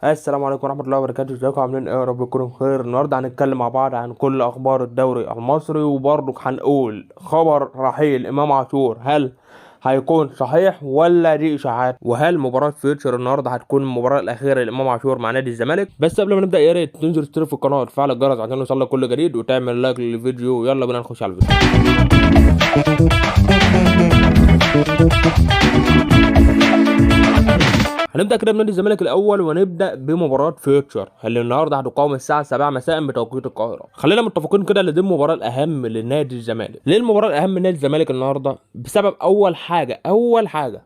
السلام عليكم ورحمة الله وبركاته. ازيكم عاملين ايه؟ يا رب تكونوا بخير. النهارده هنتكلم مع بعض عن كل اخبار الدوري المصري، وبرضك هنقول خبر رحيل امام عاشور هل هيكون صحيح ولا دي اشاعات، وهل مباراة فيوتشر النهارده هتكون المباراة الاخيرة لامام عاشور مع نادي الزمالك. بس قبل ما نبدأ يا ريت تنزل تشترك في القناة وتفعل الجرس عشان يوصلك كل جديد وتعمل لايك للفيديو. يلا بينا نخش على الفيديو. هنبدأ كده بنادي الزمالك الأول، ونبدأ بمباراة فيوتشر اللي النهارده هتقام الساعة 7 مساء بتوقيت القاهرة. خلينا متفقين كده ان دي المباراة الأهم لنادي الزمالك. ليه المباراة الأهم لنادي الزمالك النهارده؟ بسبب أول حاجة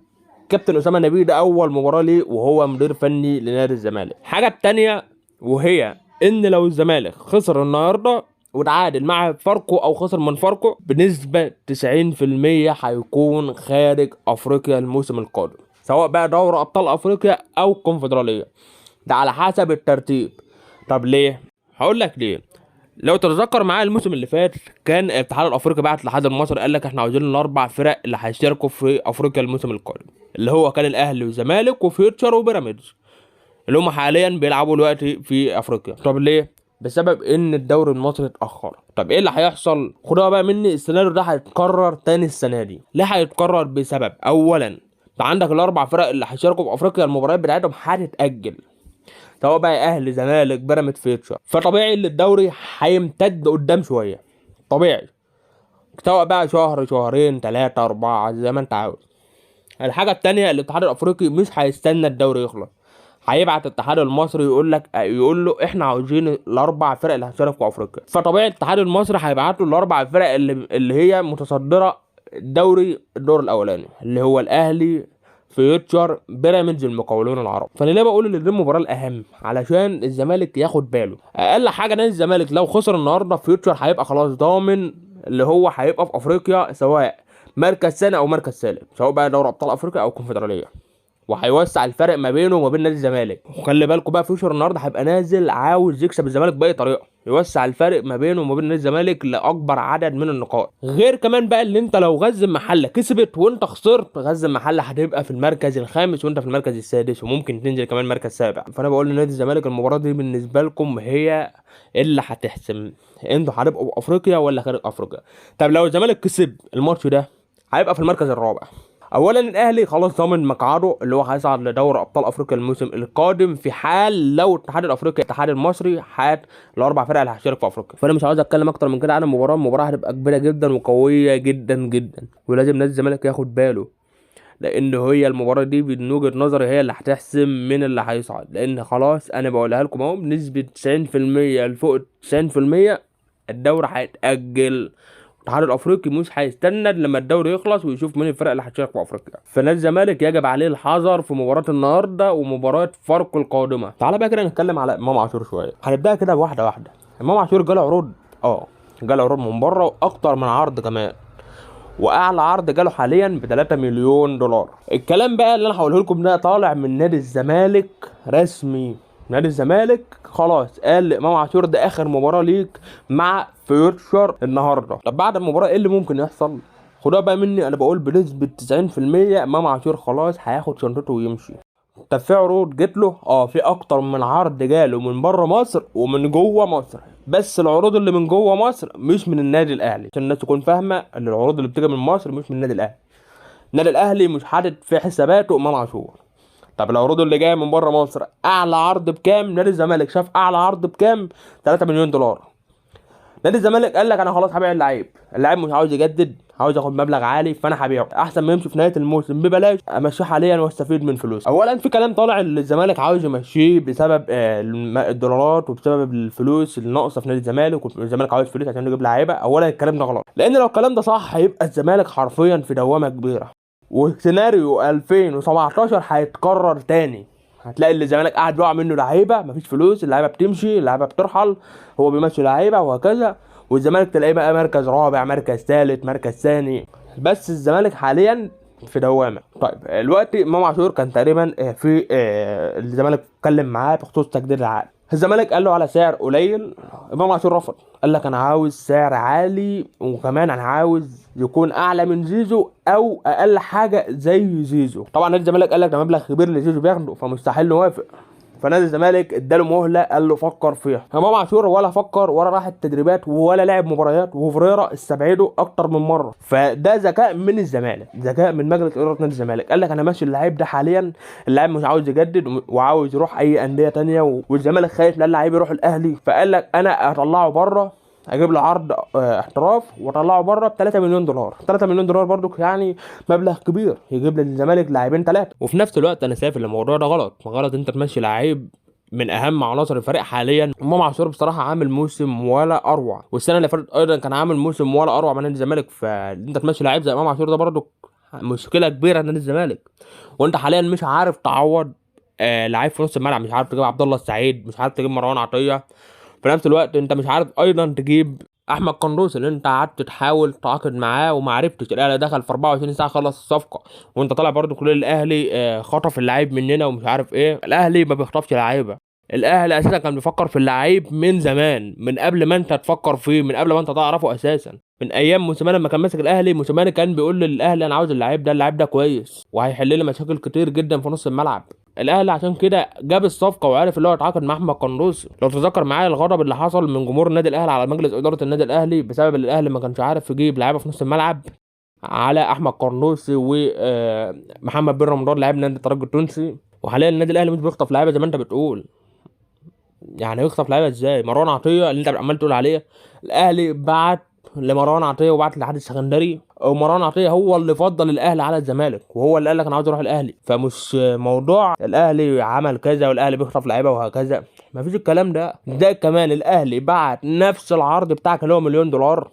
كابتن أسامة نبيه ده أول مباراة ليه وهو مدير فني لنادي الزمالك. الحاجة التانية وهي إن لو الزمالك خسر النهارده وتعادل مع فاركو او خسر من فاركو بنسبة 90% هيكون خارج افريقيا الموسم القادم، سواء بقى دوري ابطال افريقيا او الكونفدرالية، ده على حسب الترتيب. طب ليه؟ هقول لك ليه. لو تتذكر معايا الموسم اللي فات كان الاتحاد الافريقي بعت لحد مصر قال لك احنا عاوزين الاربع فرق اللي هيشاركوا في افريقيا الموسم القادم، اللي هو كان الاهلي والزمالك وفيوتشر وبيراميدز، اللي هم حاليا بيلعبوا دلوقتي في افريقيا. طب ليه؟ بسبب ان الدوري المصري اتاخر. طب ايه اللي هيحصل؟ خدوها بقى مني، السيناريو ده هيتكرر تاني السنه دي. ليه هيتكرر؟ بسبب اولا انت عندك الاربع فرق اللي هيشاركوا في افريقيا المباريات بتاعتهم هتتاجل، سواء بقى اهلي زمالك بيراميدز فيوتشر، فطبيعي ان الدوري هيمتد قدام شويه، طبيعي، سواء بقى شهر شهرين ثلاثه اربعه زي ما انت عاوز. الحاجه التانيه الاتحاد الافريقي مش هيستنى الدوري يخلص، هيبعت الاتحاد المصري يقول له احنا عاوزين الاربع فرق اللي هتشارك في افريقيا. فطبيعي الاتحاد المصري هيبعت له الاربع فرق اللي هي متصدره الدور الاولاني، اللي هو الاهلي فيوتشر بيراميدز المقاولون العرب. فانا ليه بقول ان دي المباراه الاهم؟ علشان الزمالك ياخد باله. اقل حاجه نادي الزمالك لو خسر النهارده فيوتشر هيبقى خلاص ضامن اللي هو هيبقى في افريقيا، سواء مركز ثاني او مركز ثالث، سواء بقى دوري ابطال افريقيا او الكونفدراليه، وهيوسع الفرق ما بينه وما بين نادي الزمالك. وخلي بالكم بقى فيوتشر النهارده هيبقى نازل عاوز يكسب الزمالك باي طريقه، يوسع الفرق ما بينه وما بين نادي الزمالك لاكبر عدد من النقاط. غير كمان بقى اللي انت لو غزل محله كسبت وانت خسرت، غزل محله هتبقى في المركز الخامس وانت في المركز السادس، وممكن تنزل كمان مركز سابع. فانا بقول لنادي الزمالك المباراه دي بالنسبه لكم هي اللي هتحسم انتوا هتبقوا في افريقيا ولا خارج افريقيا. طب لو الزمالك كسب الماتش ده هيبقى في المركز الرابع. اولا الاهلي خلاص ضامن مقعده اللي هو هيصعد لدوري ابطال افريقيا الموسم القادم، في حال لو الاتحاد الافريقي الاتحاد المصري حات الاربع فرق اللي هتشارك في افريقيا. فانا مش عاوز اتكلم اكتر من كده عن المباراه هتبقى كبيره جدا وقويه جدا جدا، ولازم نادي الزمالك ياخد باله، لان هي المباراه دي من وجهه نظري هي اللي هتحسم من اللي هيصعد. لان خلاص انا بقولها لكم اهو بنسبه 90% لفوق 90% الدوري هيتاجل. الاتحاد الافريقي مش هيستنى لما الدوري يخلص ويشوف مين الفرق اللي هتشارك في افريقيا. فنادي الزمالك يجب عليه الحذر في مباراه النهارده ومباراه فاركو القادمه. تعالى بقى كده نتكلم على امام عاشور شويه. هنبدا كده واحده واحده. امام عاشور جاله عروض، جاله عروض من بره واكتر من عرض كمان، واعلى عرض جاله حاليا ب 3 مليون دولار. الكلام بقى اللي انا هقوله لكم ده طالع من نادي الزمالك رسمي. نادي الزمالك خلاص قال لامام عاشور ده اخر مباراه ليك مع فيوتشر النهارده. طب بعد المباراه ايه اللي ممكن يحصل؟ خدوها بقى مني، انا بقول بنسبه 90% امام عاشور خلاص هياخد شنطته ويمشي. طب في عروض جت له؟ في اكتر من عرض جاله من بره مصر ومن جوه مصر، بس العروض اللي من جوه مصر مش من النادي الاهلي، عشان الناس تكون فاهمه ان العروض اللي بتيجي من مصر مش من النادي الاهلي. النادي الاهلي مش حاطط في حساباته امام عاشور. طب العروض اللي جايه من بره مصر اعلى عرض بكام؟ نادي الزمالك شاف اعلى عرض بكام؟ 3 مليون دولار. نادي الزمالك قال لك انا خلاص هبيع اللاعب مش عاوز يجدد، عاوز ياخد مبلغ عالي، فانا هبيعه احسن ما يمشي في نهايه الموسم ببلاش، امشيه حاليا واستفيد من فلوس. اولا في كلام طالع ان الزمالك عاوز يمشيه بسبب الدولارات وبسبب الفلوس اللي ناقصه في نادي الزمالك، والزمالك عاوز فلوس عشان يجيب لعيبه. اولا الكلام ده غلط، لان لو الكلام ده صح هيبقى الزمالك حرفيا في دوامه كبيره، وسيناريو 2017 هيتكرر تاني. هتلاقي اللي الزمالك قاعد بيقع منه لعيبه، مفيش فلوس، اللعيبه بتمشي، اللعيبه بترحل، هو بيمشي لعيبه وهكذا، والزمالك تلاقيه بقى مركز رابع، مركز ثالث، مركز ثاني. بس الزمالك حاليا في دوامه. طيب دلوقتي امام عاشور كان تقريبا في الزمالك اتكلم معاه بخصوص تجديد العقد. الزمالك قال له على سعر قليل، امام عاشور رفض، قال لك انا عاوز سعر عالي، وكمان انا عاوز يكون اعلى من زيزو او اقل حاجه زي زيزو. طبعا نادي الزمالك قال لك ده مبلغ كبير اللي زيزو بياخده فمستحيل نوافق. فنادي الزمالك اداله مهله، قال له فكر فيها. امام عاشور ولا فكر ولا راح التدريبات ولا لعب مباريات، وفريرا استبعده اكتر من مره. فده ذكاء من الزمالك، ذكاء من مجلس اداره نادي الزمالك. قال لك انا ماشي اللعيب ده حاليا، اللاعب مش عاوز يجدد وعاوز يروح اي انديه تانية، والزمالك خايف لا اللعيب يروح الاهلي، فقال لك انا اطلعه بره، اجيب له عرض احتراف واطلعه بره ب 3 مليون دولار. 3 مليون دولار برضو يعني مبلغ كبير يجيب للزمالك لاعبين ثلاثه. وفي نفس الوقت انا شايف ان الموضوع ده غلط انت تمشي لعيب من اهم عناصر الفريق حاليا. امام عاشور بصراحه عامل موسم ولا اروع، والسنه اللي فاتت ايضا كان عامل موسم ولا اروع مع نادي الزمالك. فانت تمشي لعيب زي امام عاشور ده برضو مشكله كبيره لنادي الزمالك. وانت حاليا مش عارف تعوض لعيب في نص الملعب، مش عارف تجيب عبد الله السعيد، مش عارف تجيب مروان عطيه. في نفس الوقت انت مش عارف ايضا تجيب احمد قندوسي اللي انت قعدت تحاول تعاقد معاه وما عرفتش. الاهلي دخل في 24 ساعه خلص الصفقه، وانت طالع برضو كل الاهلي خطف اللعيب مننا ومش عارف ايه. الاهلي ما بيخطفش لعيبه، الاهلي اساسا كان بيفكر في اللعيب من زمان، من قبل ما انت تفكر فيه، من قبل ما انت تعرفه اساسا. من ايام موسيماني لما كان ماسك الاهلي، موسيماني كان بيقول للاهلي انا عاوز اللعيب ده، اللعيب ده كويس وهيحل لي مشاكل كتير جدا في نص الملعب. الاهلي عشان كده جاب الصفقه وعرف اللي هو يتعاقد مع احمد قندوسي. لو تتذكر معايا الغضب اللي حصل من جمهور النادي الاهلي على مجلس اداره النادي الاهلي بسبب ان الاهلي ما كانش عارف يجيب لعيبه في نص الملعب، على احمد قندوسي ومحمد بن رمضان لاعب نادي الترجي التونسي. وحاليا النادي الاهلي مش بيخطف لعيبه زي ما انت بتقول. يعني يخطف لعيبه ازاي؟ مروان عطيه اللي انت عمال تقول عليه، الاهلي بعت لمروان عطيه وبعت للاتحاد السكندري، ومروان عطيه هو اللي فضل الاهلي على الزمالك، وهو اللي قال لك انا عاوز اروح الاهلي. فمش موضوع الاهلي عمل كذا والاهلي بيخطف لعيبه وهكذا، مفيش الكلام ده كمان الاهلي بعت نفس العرض بتاعك اللي هو مليون دولار،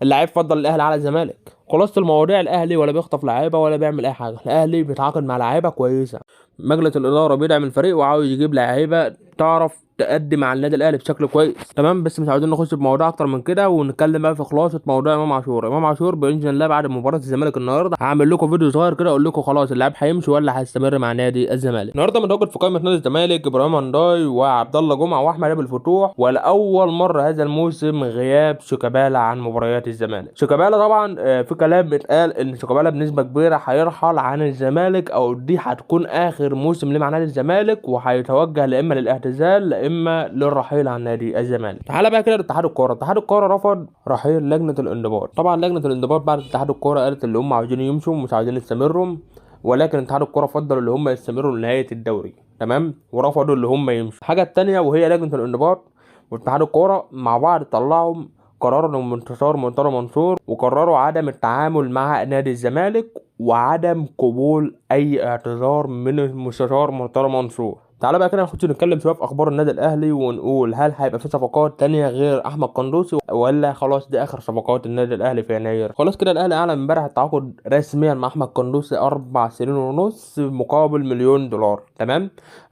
اللاعب فضل الاهلي على الزمالك. خلاصه المواضيع الاهلي ولا بيخطف لعيبه ولا بيعمل اي حاجه، الاهلي بيتعاقد مع لعيبه كويسه، مجلس الاداره بيدعم الفريق وعاوز يجيب لعيبه تعرف تقدم مع النادي الاهلي بشكل كويس. تمام، بس مش عاوزين نخش في موضوع اكتر من كده، ونتكلم بقى في خلاصه موضوع امام عاشور. امام عاشور باذن الله بعد مباراه الزمالك النهارده هعمل لكم فيديو صغير كده اقول لكم خلاص اللاعب هيمشي ولا هيستمر مع نادي الزمالك. النهارده متواجد في قائمه نادي الزمالك ابراهيم هنداي وعبد الله جمعه واحمد ابو الفتوح، ولاول مره هذا الموسم غياب شيكابالا عن مباريات الزمالك. شيكابالا طبعا في كلام بيتقال ان شيكابالا بنسبه كبيره هيرحل عن الزمالك، او دي هتكون اخر موسم ليه مع نادي الزمالك، وهيتوجه لا اما للاعتزال لا اما للرحيل عن نادي الزمالك. تعالى بقى كده لاتحاد الكوره. اتحاد الكوره رفض رحيل لجنه الانضباط. طبعا لجنه الانضباط بعد اتحاد الكوره قالت اللي هم عاوزين يمشوا ومش عاوزين يستمروا، ولكن اتحاد الكوره فضل اللي هم يستمروا لنهايه الدوري. تمام، ورفضوا اللي هم يمشوا. الحاجه الثانيه وهي لجنه الانضباط واتحاد الكوره مع بعض طلعوا قرار انتشار مرتضى منصور، وقرروا عدم التعامل مع نادي الزمالك وعدم قبول اي اعتذار من المستشار مرتضى منصور. تعالى بقى كده نخش نتكلم شويه في اخبار النادي الاهلي، ونقول هل هيبقى في صفقات تانية غير احمد قندوسي ولا خلاص دي اخر صفقات النادي الاهلي في يناير. خلاص كده الاهلي اعلن امبارح التعاقد رسميا مع احمد قندوسي 4 سنين ونص مقابل مليون دولار. تمام،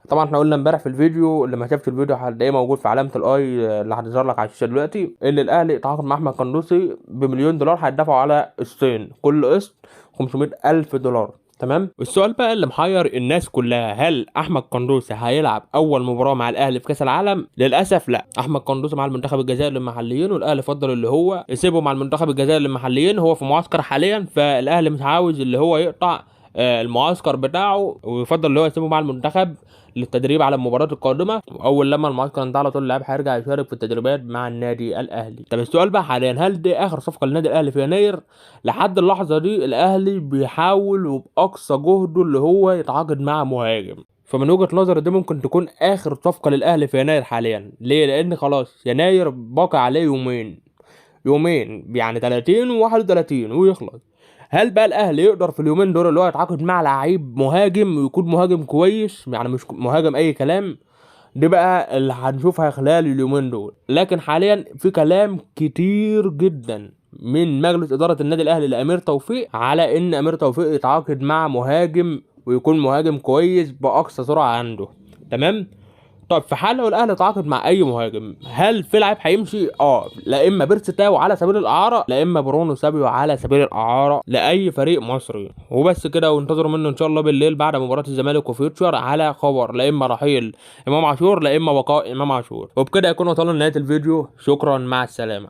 طبعا احنا قلنا امبارح في الفيديو، اللي ما شافش الفيديو هتلاقيه موجود في علامه الاي اللي هتظهر لك على الشاشه دلوقتي، اللي الاهلي اتعاقد مع احمد قندوسي بمليون دولار هيدفعوا على قسطين، كل قسط 500,000 دولار. تمام، السؤال بقى اللي محير الناس كلها، هل احمد قندوسي هيلعب اول مباراه مع الاهلي في كاس العالم؟ للاسف لا، احمد قندوسي مع المنتخب الجزائري للمحليين، والاهلي فضل اللي هو يسيبه مع المنتخب الجزائري للمحليين، هو في معسكر حاليا، فالاهلي مش عاوز اللي هو يقطع المعسكر بتاعه، ويفضل اللي هو يسيبه مع المنتخب للتدريب على المباراه القادمه، واول لما المعسكر انتهى على طول اللاعب هيرجع يشارك في التدريبات مع النادي الاهلي. طب السؤال بقى حاليا، هل دي اخر صفقه للنادي الاهلي في يناير؟ لحد اللحظه دي الاهلي بيحاول وباقصى جهده اللي هو يتعاقد مع مهاجم، فمن وجهه نظري دي ممكن تكون اخر صفقه للاهلي في يناير حاليا. ليه؟ لان خلاص يناير باقي عليه يومين يعني 30 و31 ويخلص. هل بقى الاهلي يقدر في اليومين دول اللي هو يتعاقد مع لعيب مهاجم ويكون مهاجم كويس، يعني مش مهاجم اي كلام؟ دي بقى اللي هنشوفها خلال اليومين دول. لكن حاليا في كلام كتير جدا من مجلس اداره النادي الاهلي لامير توفيق على ان امير توفيق يتعاقد مع مهاجم ويكون مهاجم كويس باقصى سرعه عنده. تمام، طب في حال لو الاهلي تعاقد مع اي مهاجم، هل في لاعب هيمشي؟ لا اما بيرسي تاو على سبيل الاعاره، لا اما برونو سابيو على سبيل الاعاره لاي فريق مصري. وبس كده، وانتظروا منه ان شاء الله بالليل بعد مباراه الزمالك وفيوتشر على خبر لا اما رحيل امام عاشور لا اما بقاء امام عاشور. وبكده يكون وصلنا لنهايه الفيديو، شكرا، مع السلامه.